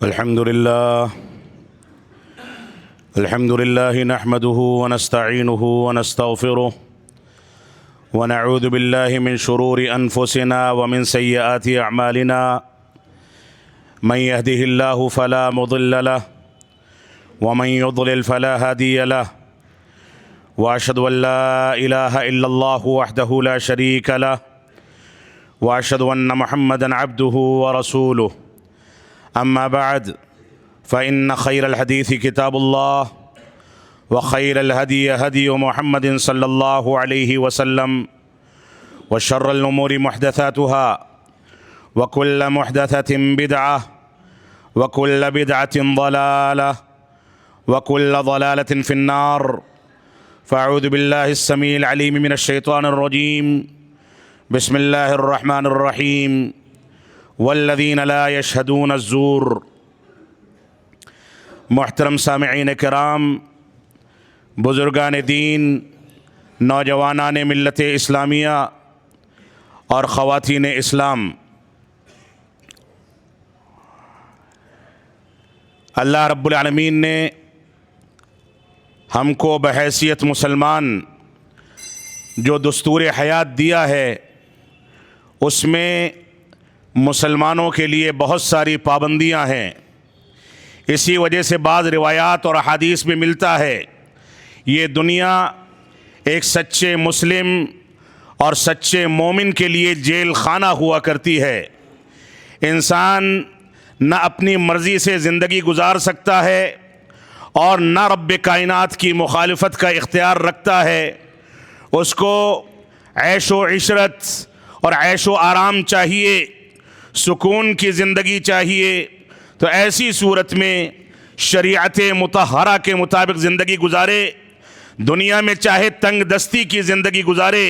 الحمد لله نحمده ونستعينه ونستغفره ونعوذ بالله من شرور أنفسنا ومن سيئات أعمالنا من يهده الله فلا مضل له ومن يضلل فلا هادي له وأشهد أن لا إله إلا الله وحده لا شريك له وأشهد أن محمدا عبده ورسوله أما بعد فإن خير الحديث كتاب الله وخير الهدي هدي محمد صلى الله عليه وسلم وشر الأمور محدثاتها وكل محدثة بدعة وكل بدعة ضلالة وكل ضلالة في النار. فأعوذ بالله السميع العليم من الشيطان الرجيم. بسم الله الرحمن الرحيم. والذین لا یشہدون الزور. محترم سامعین کرام، بزرگان دین، نوجوانان ملت اسلامیہ اور خواتین اسلام، اللہ رب العالمین نے ہم کو بحیثیت مسلمان جو دستور حیات دیا ہے، اس میں مسلمانوں کے لیے بہت ساری پابندیاں ہیں. اسی وجہ سے بعض روایات اور احادیث میں ملتا ہے یہ دنیا ایک سچے مسلم اور سچے مومن کے لیے جیل خانہ ہوا کرتی ہے. انسان نہ اپنی مرضی سے زندگی گزار سکتا ہے اور نہ رب کائنات کی مخالفت کا اختیار رکھتا ہے. اس کو عیش و عشرت اور عیش و آرام چاہیے، سکون کی زندگی چاہیے. تو ایسی صورت میں شریعت مطہرہ کے مطابق زندگی گزارے. دنیا میں چاہے تنگ دستی کی زندگی گزارے،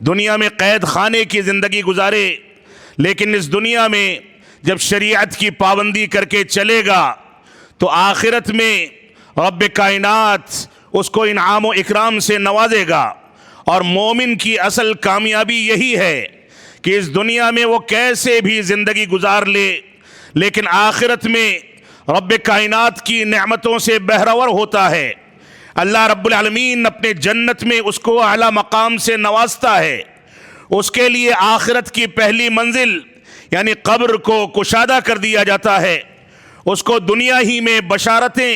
دنیا میں قید خانے کی زندگی گزارے، لیکن اس دنیا میں جب شریعت کی پابندی کر کے چلے گا تو آخرت میں رب کائنات اس کو انعام و اکرام سے نوازے گا. اور مومن کی اصل کامیابی یہی ہے کہ اس دنیا میں وہ کیسے بھی زندگی گزار لے، لیکن آخرت میں رب کائنات کی نعمتوں سے بہرور ہوتا ہے. اللہ رب العالمین اپنے جنت میں اس کو اعلیٰ مقام سے نوازتا ہے. اس کے لیے آخرت کی پہلی منزل یعنی قبر کو کشادہ کر دیا جاتا ہے. اس کو دنیا ہی میں بشارتیں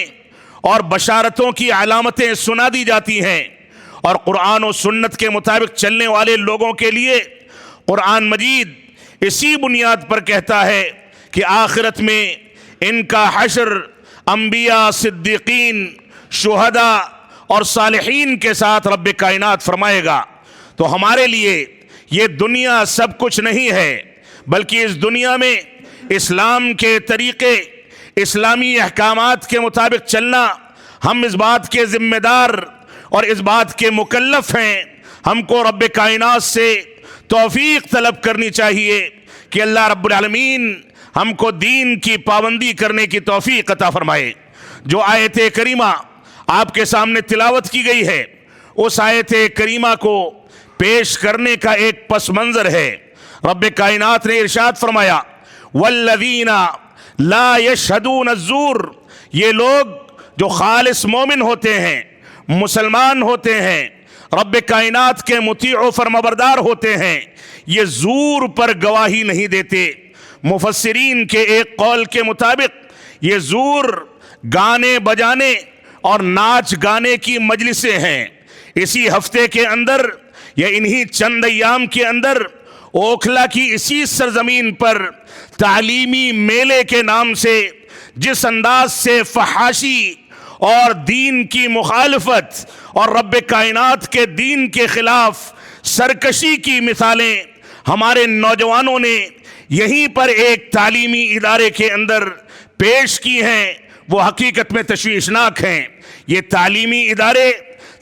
اور بشارتوں کی علامتیں سنا دی جاتی ہیں. اور قرآن و سنت کے مطابق چلنے والے لوگوں کے لیے قرآن مجید اسی بنیاد پر کہتا ہے کہ آخرت میں ان کا حشر انبیاء، صدیقین، شہداء اور صالحین کے ساتھ رب کائنات فرمائے گا. تو ہمارے لیے یہ دنیا سب کچھ نہیں ہے، بلکہ اس دنیا میں اسلام کے طریقے، اسلامی احکامات کے مطابق چلنا، ہم اس بات کے ذمہ دار اور اس بات کے مکلف ہیں. ہم کو رب کائنات سے توفیق طلب کرنی چاہیے کہ اللہ رب العالمین ہم کو دین کی پابندی کرنے کی توفیق عطا فرمائے. جو آیت کریمہ آپ کے سامنے تلاوت کی گئی ہے، اس آیت کریمہ کو پیش کرنے کا ایک پس منظر ہے. رب کائنات نے ارشاد فرمایا والذین لا یشہدون الزور. یہ لوگ جو خالص مومن ہوتے ہیں، مسلمان ہوتے ہیں، رب کائنات کے مطیع و فرمانبردار ہوتے ہیں، یہ زور پر گواہی نہیں دیتے. مفسرین کے ایک قول کے مطابق یہ زور گانے بجانے اور ناچ گانے کی مجلسیں ہیں. اسی ہفتے کے اندر یا انہی چند ایام کے اندر اوکھلا کی اسی سرزمین پر تعلیمی میلے کے نام سے جس انداز سے فحاشی اور دین کی مخالفت اور رب کائنات کے دین کے خلاف سرکشی کی مثالیں ہمارے نوجوانوں نے یہیں پر ایک تعلیمی ادارے کے اندر پیش کی ہیں، وہ حقیقت میں تشویشناک ہیں. یہ تعلیمی ادارے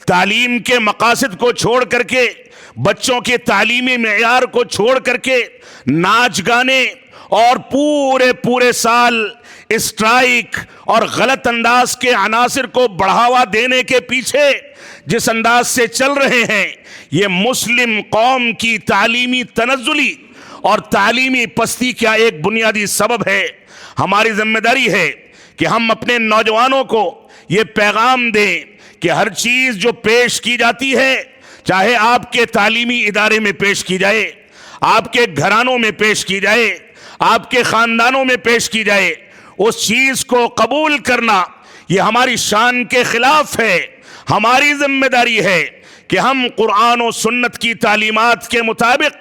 تعلیم کے مقاصد کو چھوڑ کر کے، بچوں کے تعلیمی معیار کو چھوڑ کر کے ناچ گانے اور پورے سال اسٹرائک اور غلط انداز کے عناصر کو بڑھاوا دینے کے پیچھے جس انداز سے چل رہے ہیں، یہ مسلم قوم کی تعلیمی تنزلی اور تعلیمی پستی کا ایک بنیادی سبب ہے۔ ہماری ذمہ داری ہے کہ ہم اپنے نوجوانوں کو یہ پیغام دیں کہ ہر چیز جو پیش کی جاتی ہے، چاہے آپ کے تعلیمی ادارے میں پیش کی جائے، آپ کے گھرانوں میں پیش کی جائے، آپ کے خاندانوں میں پیش کی جائے، اس چیز کو قبول کرنا یہ ہماری شان کے خلاف ہے۔ ہماری ذمہ داری ہے کہ ہم قرآن و سنت کی تعلیمات کے مطابق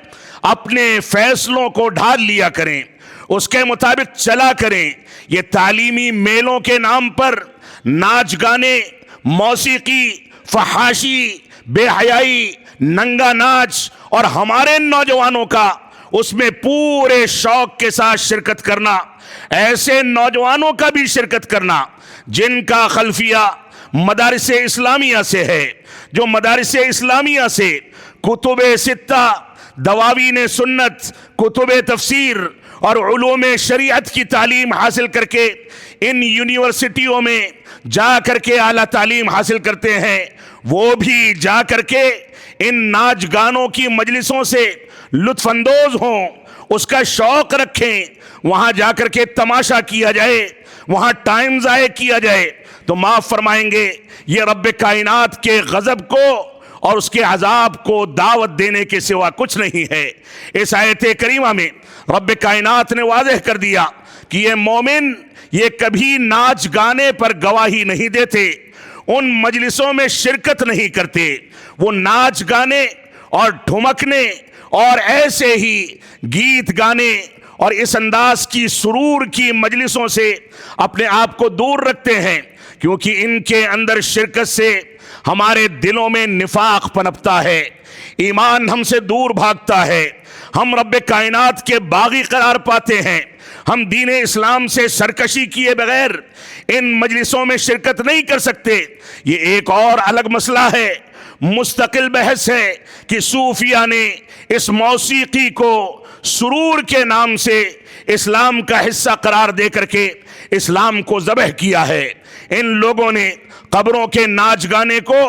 اپنے فیصلوں کو ڈھال لیا کریں، اس کے مطابق چلا کریں۔ یہ تعلیمی میلوں کے نام پر ناچ گانے، موسیقی، فحاشی، بے حیائی، ننگا ناچ اور ہمارے نوجوانوں کا اس میں پورے شوق کے ساتھ شرکت کرنا، ایسے نوجوانوں کا بھی شرکت کرنا جن کا خلفیہ مدارس اسلامیہ سے ہے، جو مدارس اسلامیہ سے کتب ستہ، دواوین سنت، کتب تفسیر اور علوم شریعت کی تعلیم حاصل کر کے ان یونیورسٹیوں میں جا کر کے اعلیٰ تعلیم حاصل کرتے ہیں، وہ بھی جا کر کے ان ناچ گانوں کی مجلسوں سے لطف اندوز ہوں، اس کا شوق رکھیں۔ وہاں جا کر کے تماشا کیا جائے، وہاں ٹائم ضائع کیا جائے تو معاف فرمائیں گے یہ رب کائنات کے غضب کو اور اس کے عذاب کو دعوت دینے کے سوا کچھ نہیں ہے۔ اس آیت کریمہ میں رب کائنات نے واضح کر دیا کہ یہ مومن یہ کبھی ناچ گانے پر گواہی نہیں دیتے، ان مجلسوں میں شرکت نہیں کرتے، وہ ناچ گانے اور ٹھمکنے اور ایسے ہی گیت گانے اور اس انداز کی سرور کی مجلسوں سے اپنے آپ کو دور رکھتے ہیں، کیونکہ ان کے اندر شرکت سے ہمارے دلوں میں نفاق پنپتا ہے، ایمان ہم سے دور بھاگتا ہے، ہم رب کائنات کے باغی قرار پاتے ہیں، ہم دین اسلام سے سرکشی کیے بغیر ان مجلسوں میں شرکت نہیں کر سکتے۔ یہ ایک اور الگ مسئلہ ہے، مستقل بحث ہے کہ صوفیہ نے اس موسیقی کو سرور کے نام سے اسلام کا حصہ قرار دے کر کے اسلام کو ذبح کیا ہے۔ ان لوگوں نے قبروں کے ناچ گانے کو،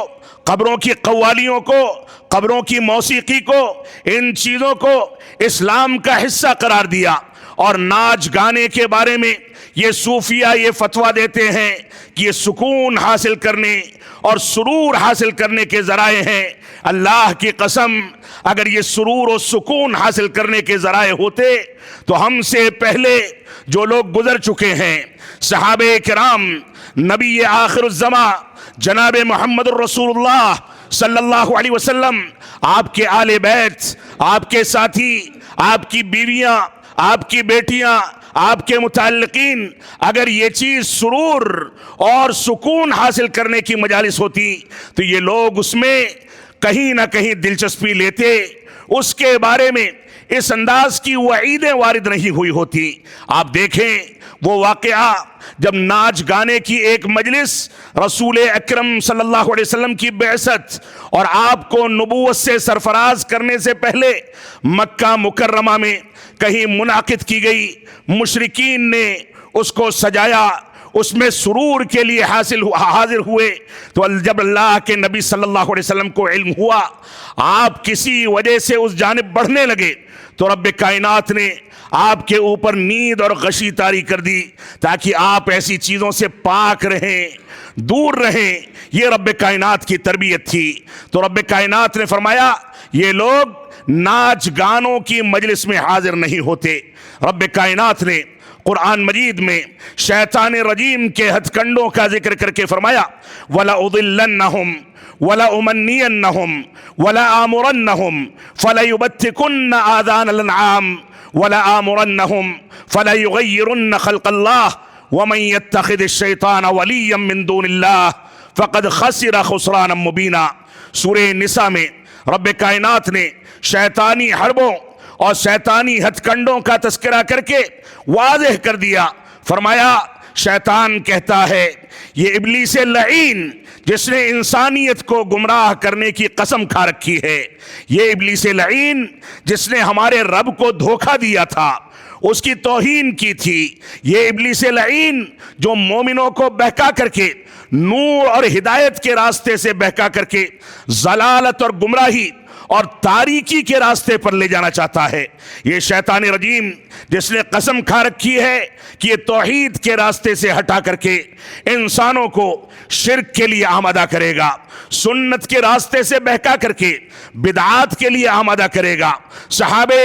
قبروں کی قوالیوں کو، قبروں کی موسیقی کو، ان چیزوں کو اسلام کا حصہ قرار دیا، اور ناچ گانے کے بارے میں یہ صوفیہ یہ فتویٰ دیتے ہیں کہ یہ سکون حاصل کرنے اور سرور حاصل کرنے کے ذرائع ہیں۔ اللہ کی قسم، اگر یہ سرور و سکون حاصل کرنے کے ذرائع ہوتے تو ہم سے پہلے جو لوگ گزر چکے ہیں، صحابہ کرام، نبی آخر الزماں جناب محمد الرسول اللہ صلی اللہ علیہ وسلم، آپ کے آل بیت، آپ کے ساتھی، آپ کی بیویاں، آپ کی بیٹیاں، آپ کے متعلقین، اگر یہ چیز سرور اور سکون حاصل کرنے کی مجالس ہوتی تو یہ لوگ اس میں کہیں نہ کہیں دلچسپی لیتے، اس کے بارے میں اس انداز کی وعیدیں وارد نہیں ہوئی ہوتی۔ آپ دیکھیں وہ واقعہ جب ناچ گانے کی ایک مجلس رسول اکرم صلی اللہ علیہ وسلم کی بعثت اور آپ کو نبوت سے سرفراز کرنے سے پہلے مکہ مکرمہ میں کہیں منعقد کی گئی، مشرکین نے اس کو سجایا، اس میں سرور کے لیے حاضر ہوئے، تو جب اللہ کے نبی صلی اللہ علیہ وسلم کو علم ہوا آپ کسی وجہ سے اس جانب بڑھنے لگے تو رب کائنات نے آپ کے اوپر نیند اور غشی طاری کر دی تاکہ آپ ایسی چیزوں سے پاک رہیں، دور رہیں۔ یہ رب کائنات کی تربیت تھی۔ تو رب کائنات نے فرمایا یہ لوگ ناچ گانوں کی مجلس میں حاضر نہیں ہوتے۔ رب کائنات نے قرآن مجید میں شیطان رجیم کے ہتھ کنڈوں کا ذکر کر کے فرمایا وَلَأُضِلَّنَّهُمْ وَلَأُمَنِّيَنَّهُمْ وَلَآمُرَنَّهُمْ فَلَيُبَتِّكُنَّ آذَانَ الْأَنْعَامِ وَلَآمُرَنَّهُمْ فَلَيُغَيِّرُنَّ خَلْقَ اللَّهِ وَمَنْ يَتَّخِذِ الشَّيْطَانَ وَلِيًّا مِّن دُونِ اللَّهِ فَقَدْ خَسِرَ خُسْرَانًا مُبِينًا۔ سورہ نساء میں رب کائنات نے شیطانی حربوں اور شیطانی ہتھ کنڈوں کا تذکرہ کر کے واضح کر دیا، فرمایا شیطان کہتا ہے، یہ ابلیس لعین جس نے انسانیت کو گمراہ کرنے کی قسم کھا رکھی ہے، یہ ابلیس لعین جس نے ہمارے رب کو دھوکہ دیا تھا، اس کی توہین کی تھی، یہ ابلیس لعین جو مومنوں کو بہکا کر کے نور اور ہدایت کے راستے سے بہکا کر کے ضلالت اور گمراہی اور تاریکی کے راستے پر لے جانا چاہتا ہے۔ یہ شیطان رجیم جس نے قسم کھا رکھی ہے کہ یہ توحید کے راستے سے ہٹا کر کے انسانوں کو شرک کے لیے آمادہ کرے گا، سنت کے راستے سے بہکا کر کے بدعات کے لیے آمادہ کرے گا، صحابہ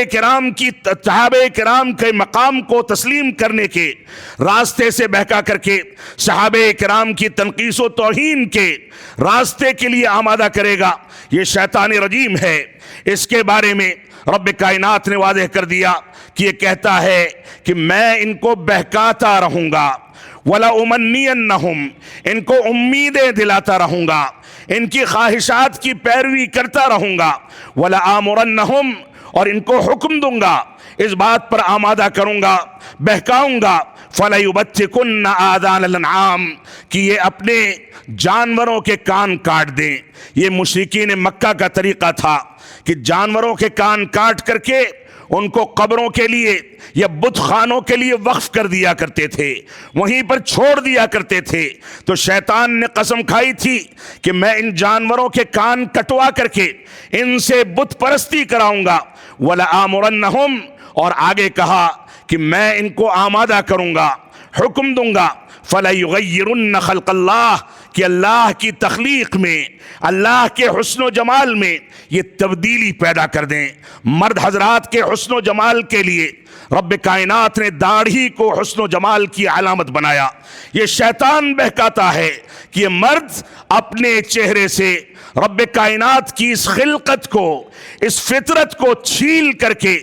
کرام کے مقام کو تسلیم کرنے کے راستے سے بہکا کر کے صحابہ کرام کی تنقیص و توہین کے راستے کے لیے آمادہ کرے گا۔ یہ شیطان رجیم ہے۔ اس کے بارے میں رب کائنات نے واضح کر دیا کہ یہ کہتا ہے کہ میں ان کو بہکاتا رہوں گا، وَلَأُمَنِّيَنَّهُمْ، ان کو امیدیں دلاتا رہوں گا، ان کی خواہشات کی پیروی کرتا رہوں گا، وَلَآمُرَنَّهُمْ، اور ان کو حکم دوں گا، اس بات پر آمادہ کروں گا، بہکاؤں گا، فَلَيُبَتِّكُنَّ آذَانَ الْأَنْعَامِ، کہ یہ اپنے جانوروں کے کان کاٹ دیں۔ یہ مشرکین مکہ کا طریقہ تھا کہ جانوروں کے کان کاٹ کر کے ان کو قبروں کے لیے یا بت خانوں کے لیے وقف کر دیا کرتے تھے، وہیں پر چھوڑ دیا کرتے تھے۔ تو شیطان نے قسم کھائی تھی کہ میں ان جانوروں کے کان کٹوا کر کے ان سے بت پرستی کراؤں گا، وَلَآمُرَنَّهُمْ، اور آگے کہا کہ میں ان کو آمادہ کروں گا، حکم دوں گا، فَلَيُغَيِّرُنَّ خَلْقَ اللَّهِ، کہ اللہ کی تخلیق میں، اللہ کے حسن و جمال میں یہ تبدیلی پیدا کر دیں۔ مرد حضرات کے حسن و جمال کے لیے رب کائنات نے داڑھی کو حسن و جمال کی علامت بنایا۔ یہ شیطان بہکاتا ہے کہ یہ مرد اپنے چہرے سے رب کائنات کی اس خلقت کو، اس فطرت کو چھیل کر کے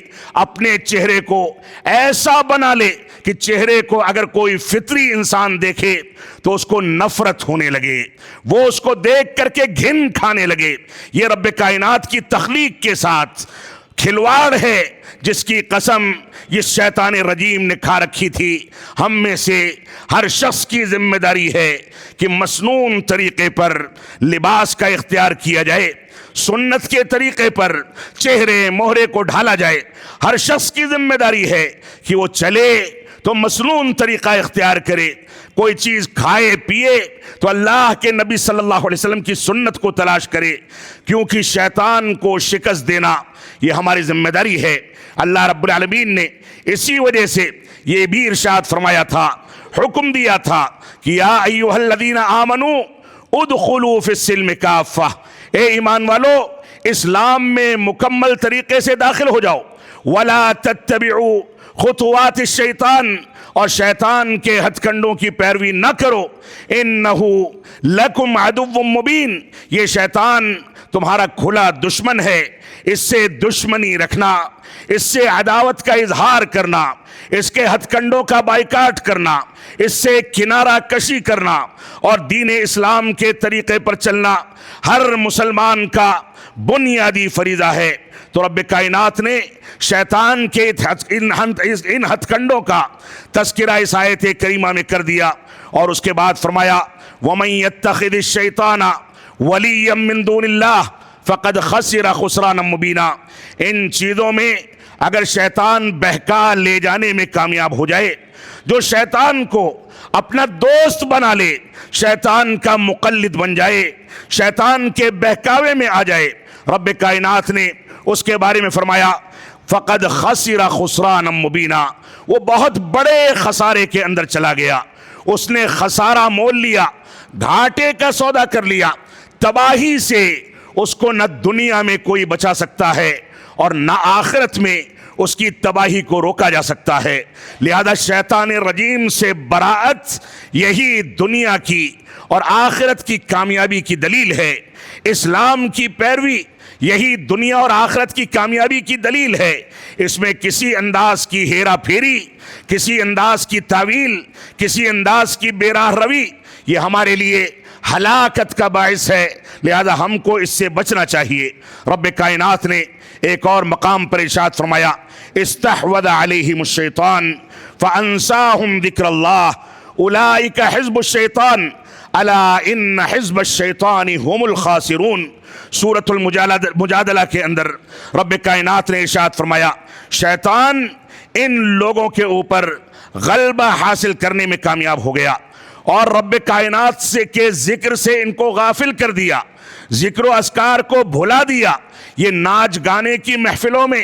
اپنے چہرے کو ایسا بنا لے کہ چہرے کو اگر کوئی فطری انسان دیکھے تو اس کو نفرت ہونے لگے، وہ اس کو دیکھ کر کے گھن کھانے لگے۔ یہ رب کائنات کی تخلیق کے ساتھ کھلواڑ ہے جس کی قسم یہ شیطان رجیم نے کھا رکھی تھی۔ ہم میں سے ہر شخص کی ذمہ داری ہے کہ مسنون طریقے پر لباس کا اختیار کیا جائے، سنت کے طریقے پر چہرے مہرے کو ڈھالا جائے۔ ہر شخص کی ذمہ داری ہے کہ وہ چلے تو مسنون طریقہ اختیار کرے، کوئی چیز کھائے پیے تو اللہ کے نبی صلی اللہ علیہ وسلم کی سنت کو تلاش کرے، کیونکہ شیطان کو شکست دینا یہ ہماری ذمہ داری ہے۔ اللہ رب العالمین نے اسی وجہ سے یہ بھی ارشاد فرمایا تھا، حکم دیا تھا کہ یا ایھا الذین آمنوا ادخلوا فی السلم کافہ، اے ایمان والو اسلام میں مکمل طریقے سے داخل ہو جاؤ، ولا تتبعوا خطوات الشیطان، اور شیطان کے ہتھ کنڈوں کی پیروی نہ کرو، انہ لکم عدو مبین، یہ شیطان تمہارا کھلا دشمن ہے، اس سے دشمنی رکھنا، اس سے عداوت کا اظہار کرنا، اس کے ہتھ کنڈوں کا بائیکاٹ کرنا، اس سے کنارہ کشی کرنا اور دین اسلام کے طریقے پر چلنا ہر مسلمان کا بنیادی فریضہ ہے۔ تو رب کائنات نے شیطان کے ان ہتھ کنڈوں کا تذکرہ اس آیت کریمہ میں کر دیا، اور اس کے بعد فرمایا وَمَن يَتَّخِذِ الشَّيْطَانَ وَلِيًّا مِّن دُونِ اللَّهِ فَقَدْ خَسِرَ خُسْرَانًا مُّبِينًا، ان چیزوں میں اگر شیطان بہکا لے جانے میں کامیاب ہو جائے، جو شیطان کو اپنا دوست بنا لے، شیطان کا مقلد بن جائے، شیطان کے بہکاوے میں آ جائے، رب کائنات نے اس کے بارے میں فرمایا فقد خسر خسرانا مبینا، وہ بہت بڑے خسارے کے اندر چلا گیا، اس نے خسارہ مول لیا، گھاٹے کا سودا کر لیا، تباہی سے اس کو نہ دنیا میں کوئی بچا سکتا ہے اور نہ آخرت میں اس کی تباہی کو روکا جا سکتا ہے۔ لہذا شیطان رجیم سے براءت یہی دنیا کی اور آخرت کی کامیابی کی دلیل ہے، اسلام کی پیروی یہی دنیا اور آخرت کی کامیابی کی دلیل ہے۔ اس میں کسی انداز کی ہیرا پھیری، کسی انداز کی تعویل، کسی انداز کی بے راہ روی یہ ہمارے لیے ہلاکت کا باعث ہے، لہذا ہم کو اس سے بچنا چاہیے۔ رب کائنات نے ایک اور مقام پر ارشاد فرمایا استحوذ علیہم الشیطان فانساہم ذکر اللہ اولئک حزب الشیطان الا ان حزب الشیطان هم الخاسرون۔ سورۃ المجادلہ کے اندر رب کائنات نے ارشاد فرمایا شیطان ان لوگوں کے اوپر غلبہ حاصل کرنے میں کامیاب ہو گیا اور رب کائنات سے کے ذکر سے ان کو غافل کر دیا، ذکر و اذکار کو بھلا دیا، یہ ناچ گانے کی محفلوں میں،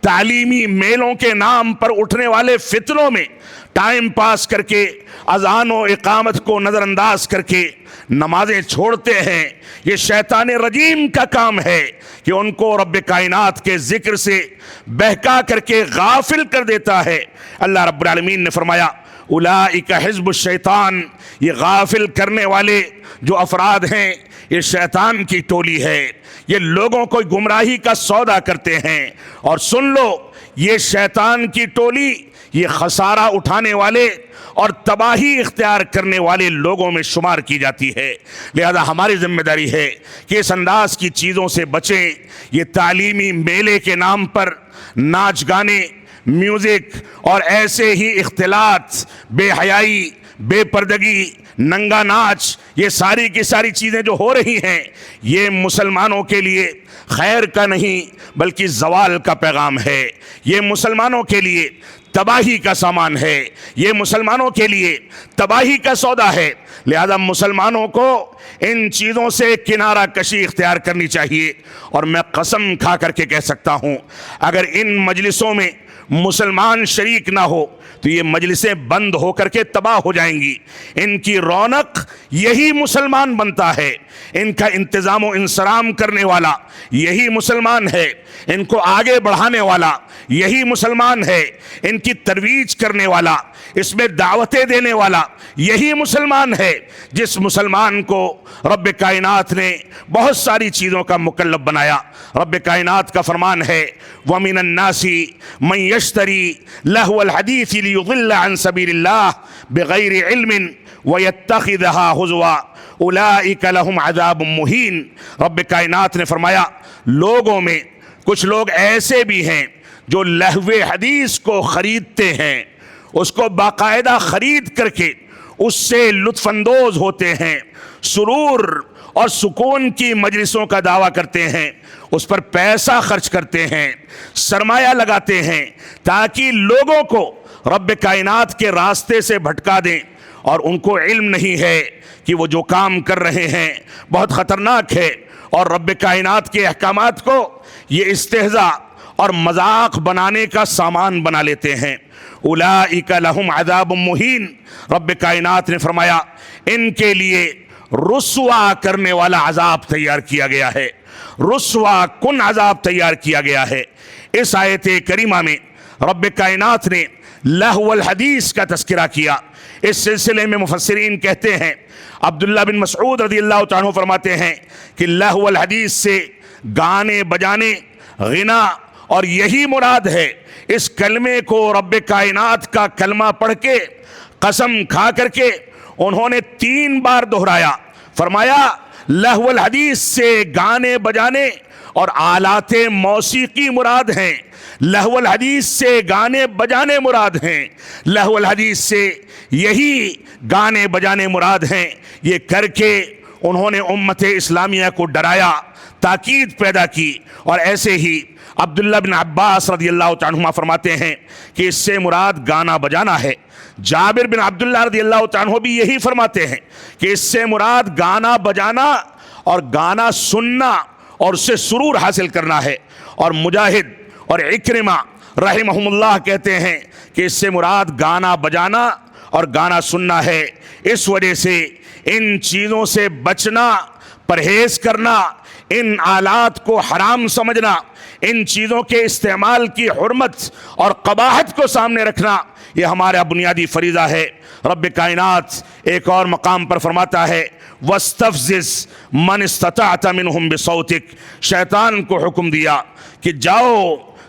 تعلیمی میلوں کے نام پر اٹھنے والے فتنوں میں ٹائم پاس کر کے اذان و اقامت کو نظر انداز کر کے نمازیں چھوڑتے ہیں، یہ شیطان رجیم کا کام ہے کہ ان کو رب کائنات کے ذکر سے بہکا کر کے غافل کر دیتا ہے۔ اللہ رب العالمین نے فرمایا اولئک حزب الشیطان، یہ غافل کرنے والے جو افراد ہیں یہ شیطان کی ٹولی ہے، یہ لوگوں کو گمراہی کا سودا کرتے ہیں۔ اور سن لو، یہ شیطان کی ٹولی یہ خسارہ اٹھانے والے اور تباہی اختیار کرنے والے لوگوں میں شمار کی جاتی ہے۔ لہذا ہماری ذمہ داری ہے کہ اس انداز کی چیزوں سے بچیں۔ یہ تعلیمی میلے کے نام پر ناچ گانے، میوزک اور ایسے ہی اختلاط، بے حیائی، بے پردگی، ننگا ناچ، یہ ساری کی ساری چیزیں جو ہو رہی ہیں یہ مسلمانوں کے لیے خیر کا نہیں بلکہ زوال کا پیغام ہے۔ یہ مسلمانوں کے لیے تباہی کا سامان ہے، یہ مسلمانوں کے لیے تباہی کا سودا ہے۔ لہذا مسلمانوں کو ان چیزوں سے کنارہ کشی اختیار کرنی چاہیے۔ اور میں قسم کھا کر کے کہہ سکتا ہوں اگر ان مجلسوں میں مسلمان شریک نہ ہو تو یہ مجلسیں بند ہو کر کے تباہ ہو جائیں گی۔ ان کی رونق یہی مسلمان بنتا ہے، ان کا انتظام و انصرام کرنے والا یہی مسلمان ہے، ان کو آگے بڑھانے والا یہی مسلمان ہے، ان کی ترویج کرنے والا، اس میں دعوتیں دینے والا یہی مسلمان ہے۔ جس مسلمان کو رب کائنات نے بہت ساری چیزوں کا مکلف بنایا۔ رب کائنات کا فرمان ہے وَمِنَ النَّاسِ مَن يَشْتَرِي لَهْوَ الْحَدِيثِ لِيُضِلَّ عَن سَبِيلِ اللَّهِ بِغَيْرِ عِلْمٍ وَيَتَّخِذَهَا هُزُوًا أُولَئِكَ لَهُمْ عَذَابٌ مُهِينٌ۔ رب کائنات نے فرمایا لوگوں میں کچھ لوگ ایسے بھی ہیں جو لہو حدیث کو خریدتے ہیں، اس کو باقاعدہ خرید کر کے اس سے لطف اندوز ہوتے ہیں، سرور اور سکون کی مجلسوں کا دعویٰ کرتے ہیں، اس پر پیسہ خرچ کرتے ہیں، سرمایہ لگاتے ہیں تاکہ لوگوں کو رب کائنات کے راستے سے بھٹکا دیں۔ اور ان کو علم نہیں ہے کہ وہ جو کام کر رہے ہیں بہت خطرناک ہے، اور رب کائنات کے احکامات کو یہ استہزاء اور مذاق بنانے کا سامان بنا لیتے ہیں۔ اولئک لہم عذاب مہین، رب کائنات نے فرمایا ان کے لیے رسوا کرنے والا عذاب تیار کیا گیا ہے، رسوا کن عذاب تیار کیا گیا ہے۔ اس آیت کریمہ میں رب کائنات نے لہو الحدیث کا تذکرہ کیا۔ اس سلسلے میں مفسرین کہتے ہیں، عبداللہ بن مسعود رضی اللہ تعالیٰ عنہ فرماتے ہیں کہ لہو الحدیث سے گانے بجانے، غنا، اور یہی مراد ہے۔ اس کلمے کو رب کائنات کا کلمہ پڑھ کے قسم کھا کر کے انہوں نے 3 بار دہرایا، فرمایا لہو الحدیث سے گانے بجانے اور آلات موسیقی مراد ہیں، لہو الحدیث سے گانے بجانے مراد ہیں، لہو الحدیث سے یہی گانے بجانے مراد ہیں۔ یہ کر کے انہوں نے امت اسلامیہ کو ڈرایا، تاکید پیدا کی۔ اور ایسے ہی عبداللہ بن عباس رضی اللہ عنہما فرماتے ہیں کہ اس سے مراد گانا بجانا ہے۔ جابر بن عبداللہ رضی اللہ عنہ بھی یہی فرماتے ہیں کہ اس سے مراد گانا بجانا اور گانا سننا اور اس سے سرور حاصل کرنا ہے۔ اور مجاہد اور عکرمہ رحمہم اللہ کہتے ہیں کہ اس سے مراد گانا بجانا اور گانا سننا ہے۔ اس وجہ سے ان چیزوں سے بچنا، پرہیز کرنا، ان آلات کو حرام سمجھنا، ان چیزوں کے استعمال کی حرمت اور قباحت کو سامنے رکھنا، یہ ہمارا بنیادی فریضہ ہے۔ رب کائنات ایک اور مقام پر فرماتا ہے وَاسْتَفْزِزْ مَنِ اسْتَطَعْتَ مِنْهُمْ بِصَوْتِكَ، شیطان کو حکم دیا کہ جاؤ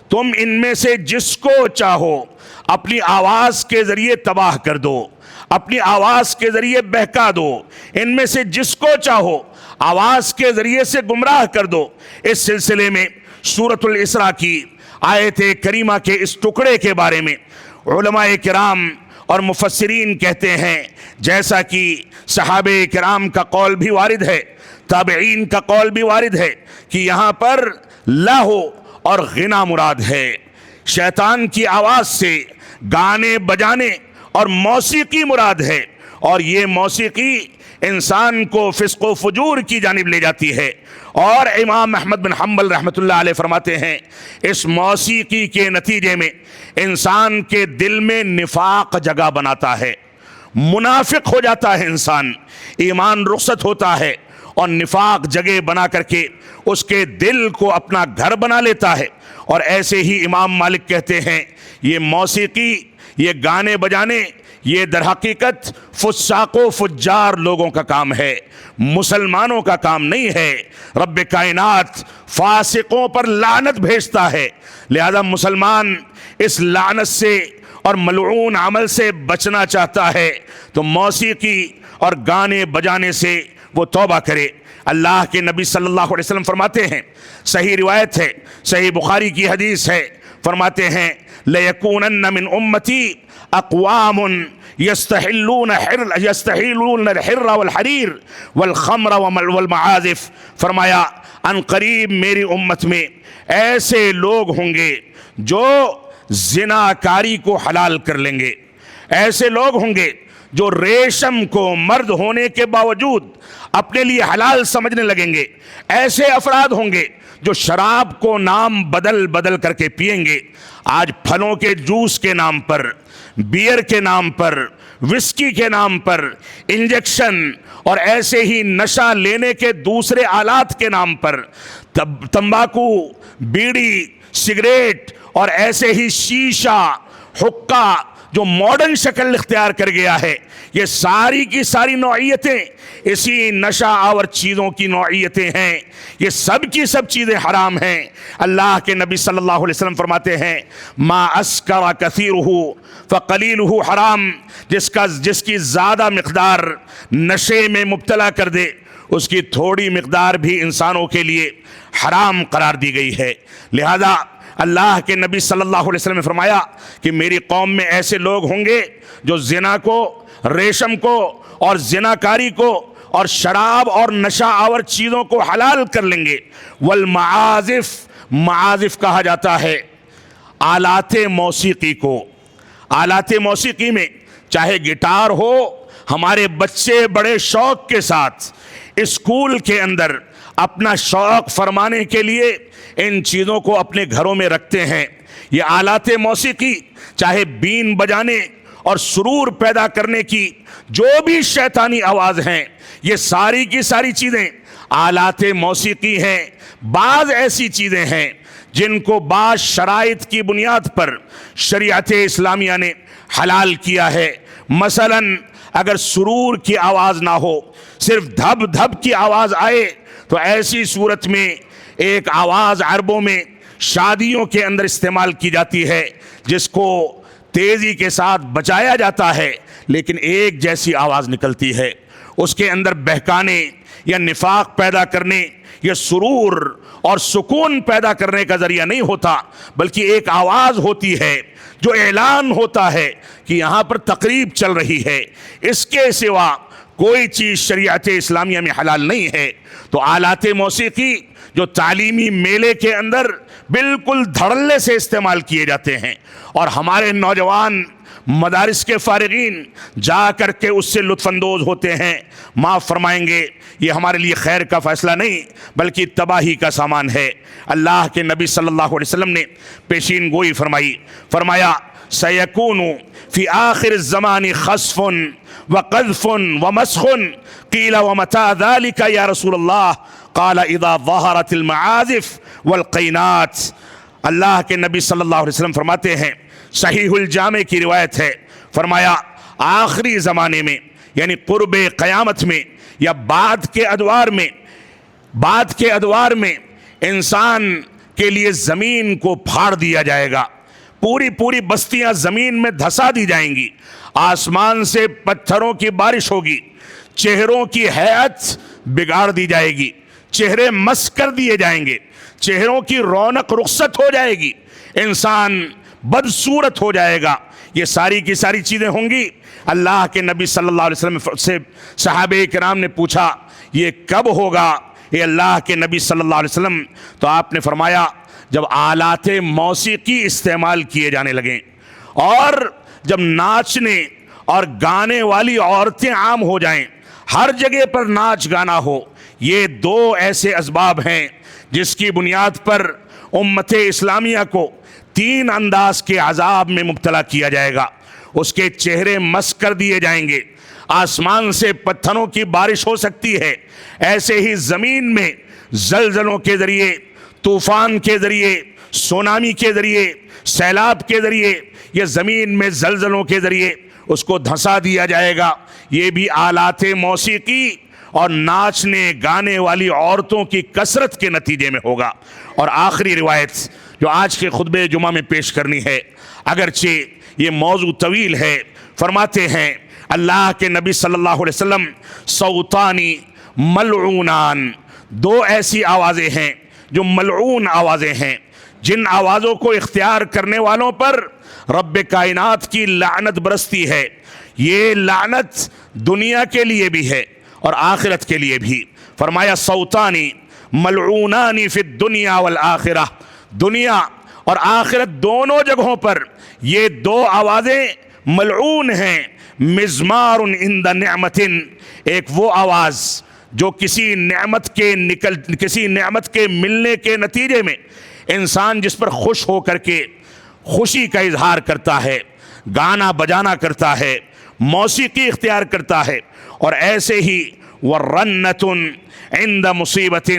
تم ان میں سے جس کو چاہو اپنی آواز کے ذریعے تباہ کر دو، اپنی آواز کے ذریعے بہکا دو، ان میں سے جس کو چاہو آواز کے ذریعے سے گمراہ کر دو۔ اس سلسلے میں سورۃ الاسراء کی آیت کریمہ کے اس ٹکڑے کے بارے میں علماء کرام اور مفسرین کہتے ہیں، جیسا کہ صحابہ کرام کا قول بھی وارد ہے، تابعین کا قول بھی وارد ہے کہ یہاں پر لہو اور غنا مراد ہے۔ شیطان کی آواز سے گانے بجانے اور موسیقی مراد ہے، اور یہ موسیقی انسان کو فسق و فجور کی جانب لے جاتی ہے۔ اور امام احمد بن حنبل رحمۃ اللہ علیہ فرماتے ہیں اس موسیقی کے نتیجے میں انسان کے دل میں نفاق جگہ بناتا ہے، منافق ہو جاتا ہے انسان، ایمان رخصت ہوتا ہے اور نفاق جگہ بنا کر کے اس کے دل کو اپنا گھر بنا لیتا ہے۔ اور ایسے ہی امام مالک کہتے ہیں یہ موسیقی، یہ گانے بجانے، یہ در حقیقت فساق و فجار لوگوں کا کام ہے، مسلمانوں کا کام نہیں ہے۔ رب کائنات فاسقوں پر لعنت بھیجتا ہے، لہذا مسلمان اس لعنت سے اور ملعون عمل سے بچنا چاہتا ہے تو موسیقی اور گانے بجانے سے وہ توبہ کرے۔ اللہ کے نبی صلی اللہ علیہ وسلم فرماتے ہیں، صحیح روایت ہے، صحیح بخاری کی حدیث ہے، فرماتے ہیں لَيَكُونَنَّ مِنْ أُمَّتِي أَقْوَامٌ يَسْتَحِلُّونَ الْحِرَّ وَالْحَرِيرَ وَالْخَمْرَ وَالْمَعَازِفَ، فرمایا ان قریب میری امت میں ایسے لوگ ہوں گے جو زناکاری کو حلال کر لیں گے، ایسے لوگ ہوں گے جو ریشم کو مرد ہونے کے باوجود اپنے لیے حلال سمجھنے لگیں گے، ایسے افراد ہوں گے جو شراب کو نام بدل بدل کر کے پئیں گے۔ آج پھلوں کے جوس کے نام پر، بیئر کے نام پر، وسکی کے نام پر، انجیکشن اور ایسے ہی نشہ لینے کے دوسرے آلات کے نام پر تمباکو، بیڑی، سگریٹ اور ایسے ہی شیشہ، حقہ جو ماڈرن شکل اختیار کر گیا ہے، یہ ساری کی ساری نوعیتیں اسی نشہ آور چیزوں کی نوعیتیں ہیں، یہ سب کی سب چیزیں حرام ہیں۔ اللہ کے نبی صلی اللہ علیہ وسلم فرماتے ہیں ما اسکر کثیرہ فقلیلہ حرام، جس کی زیادہ مقدار نشے میں مبتلا کر دے اس کی تھوڑی مقدار بھی انسانوں کے لیے حرام قرار دی گئی ہے۔ لہذا اللہ کے نبی صلی اللہ علیہ وسلم نے فرمایا کہ میری قوم میں ایسے لوگ ہوں گے جو زنا کو، ریشم کو اور زناکاری کو اور شراب اور نشہ آور چیزوں کو حلال کر لیں گے۔ والمعازف، معازف کہا جاتا ہے آلات موسیقی کو۔ آلات موسیقی میں چاہے گٹار ہو، ہمارے بچے بڑے شوق کے ساتھ اسکول کے اندر اپنا شوق فرمانے کے لیے ان چیزوں کو اپنے گھروں میں رکھتے ہیں۔ یہ آلات موسیقی چاہے بین بجانے اور سرور پیدا کرنے کی جو بھی شیطانی آواز ہیں، یہ ساری کی ساری چیزیں آلات موسیقی ہیں۔ بعض ایسی چیزیں ہیں جن کو بعض شرائط کی بنیاد پر شریعت اسلامیہ نے حلال کیا ہے۔ مثلا اگر سرور کی آواز نہ ہو، صرف دھب دھب کی آواز آئے تو ایسی صورت میں ایک آواز عربوں میں شادیوں کے اندر استعمال کی جاتی ہے جس کو تیزی کے ساتھ بجایا جاتا ہے لیکن ایک جیسی آواز نکلتی ہے، اس کے اندر بہکانے یا نفاق پیدا کرنے یا سرور اور سکون پیدا کرنے کا ذریعہ نہیں ہوتا، بلکہ ایک آواز ہوتی ہے جو اعلان ہوتا ہے کہ یہاں پر تقریب چل رہی ہے۔ اس کے سوا کوئی چیز شریعت اسلامیہ میں حلال نہیں ہے۔ تو آلات موسیقی جو تعلیمی میلے کے اندر بالکل دھڑلے سے استعمال کیے جاتے ہیں اور ہمارے نوجوان مدارس کے فارغین جا کر کے اس سے لطف اندوز ہوتے ہیں، معاف فرمائیں گے یہ ہمارے لیے خیر کا فیصلہ نہیں بلکہ تباہی کا سامان ہے۔ اللہ کے نبی صلی اللہ علیہ وسلم نے پیشین گوئی فرمایا سیکون فی آخر الزمان خسف وقذف ومسخ قیل ومتى ذلك یا رسول اللہ قال اذا ظہرت المعازف والقینات۔ اللہ کے نبی صلی اللہ علیہ وسلم فرماتے ہیں، صحیح الجامع کی روایت ہے، فرمایا آخری زمانے میں یعنی قرب قیامت میں یا بعد کے ادوار میں انسان کے لیے زمین کو پھاڑ دیا جائے گا، پوری بستیاں زمین میں دھسا دی جائیں گی، آسمان سے پتھروں کی بارش ہوگی، چہروں کی حیت بگاڑ دی جائے گی، چہرے مس کر دیے جائیں گے، چہروں کی رونق رخصت ہو جائے گی، انسان بدصورت ہو جائے گا۔ یہ ساری کی ساری چیزیں ہوں گی۔ اللہ کے نبی صلی اللہ علیہ وسلم سے صحابہ کرام نے پوچھا یہ کب ہوگا اے اللہ کے نبی صلی اللہ علیہ وسلم؟ تو آپ نے فرمایا جب آلات موسیقی استعمال کیے جانے لگیں اور جب ناچنے اور گانے والی عورتیں عام ہو جائیں، ہر جگہ پر ناچ گانا ہو، یہ دو ایسے اسباب ہیں جس کی بنیاد پر امت اسلامیہ کو 3 انداز کے عذاب میں مبتلا کیا جائے گا۔ اس کے چہرے مسخ کر دیے جائیں گے، آسمان سے پتھروں کی بارش ہو سکتی ہے، ایسے ہی زمین میں زلزلوں کے ذریعے، طوفان کے ذریعے، سونامی کے ذریعے، سیلاب کے ذریعے، یہ زمین میں زلزلوں کے ذریعے اس کو دھنسا دیا جائے گا۔ یہ بھی آلات موسیقی اور ناچنے گانے والی عورتوں کی کثرت کے نتیجے میں ہوگا۔ اور آخری روایت جو آج کے خطبہ جمعہ میں پیش کرنی ہے، اگرچہ یہ موضوع طویل ہے، فرماتے ہیں اللہ کے نبی صلی اللہ علیہ وسلم صوتانی ملعونان، 2 ایسی آوازیں ہیں جو ملعون آوازیں ہیں، جن آوازوں کو اختیار کرنے والوں پر رب کائنات کی لعنت برستی ہے۔ یہ لعنت دنیا کے لیے بھی ہے اور آخرت کے لیے بھی۔ فرمایا صوتانی ملعونانی فی الدنیا والآخرہ، دنیا اور آخرت دونوں جگہوں پر یہ 2 آوازیں ملعون ہیں۔ مزمار عند نعمت، ایک وہ آواز جو کسی نعمت کے ملنے کے نتیجے میں انسان جس پر خوش ہو کر کے خوشی کا اظہار کرتا ہے، گانا بجانا کرتا ہے، موسیقی اختیار کرتا ہے۔ اور ایسے ہی ورنۃ عند مصیبت،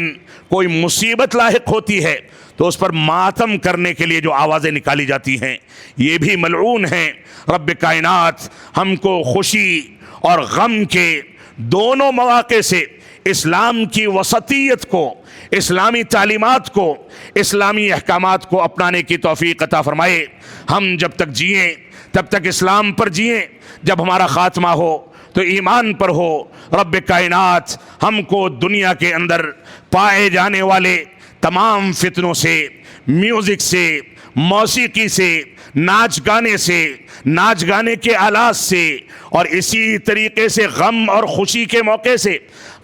کوئی مصیبت لاحق ہوتی ہے تو اس پر ماتم کرنے کے لیے جو آوازیں نکالی جاتی ہیں، یہ بھی ملعون ہیں۔ رب کائنات ہم کو خوشی اور غم کے دونوں مواقع سے اسلام کی وسطیت کو، اسلامی تعلیمات کو، اسلامی احکامات کو اپنانے کی توفیق عطا فرمائے۔ ہم جب تک جئیں تب تک اسلام پر جئیں، جب ہمارا خاتمہ ہو تو ایمان پر ہو۔ رب کائنات ہم کو دنیا کے اندر پائے جانے والے تمام فتنوں سے، میوزک سے، موسیقی سے، ناچ گانے سے، ناچ گانے کے آلات سے، اور اسی طریقے سے غم اور خوشی کے موقع سے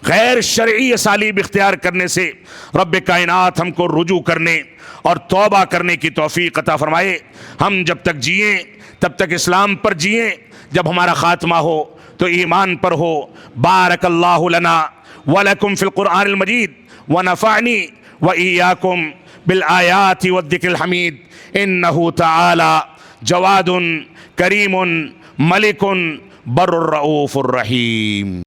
غیر شرعی اسالیب اختیار کرنے سے رب کائنات ہم کو رجوع کرنے اور توبہ کرنے کی توفیق عطا فرمائے۔ ہم جب تک جئیں تب تک اسلام پر جئیں، جب ہمارا خاتمہ ہو تو ایمان پر ہو۔ بارک اللہ لنا ولکم فی القرآن المجید ونفعنی وإیاکم بالآیات والذکر الحمید، انہ تعالی جواد کریم ملک بر الرؤوف الرحیم۔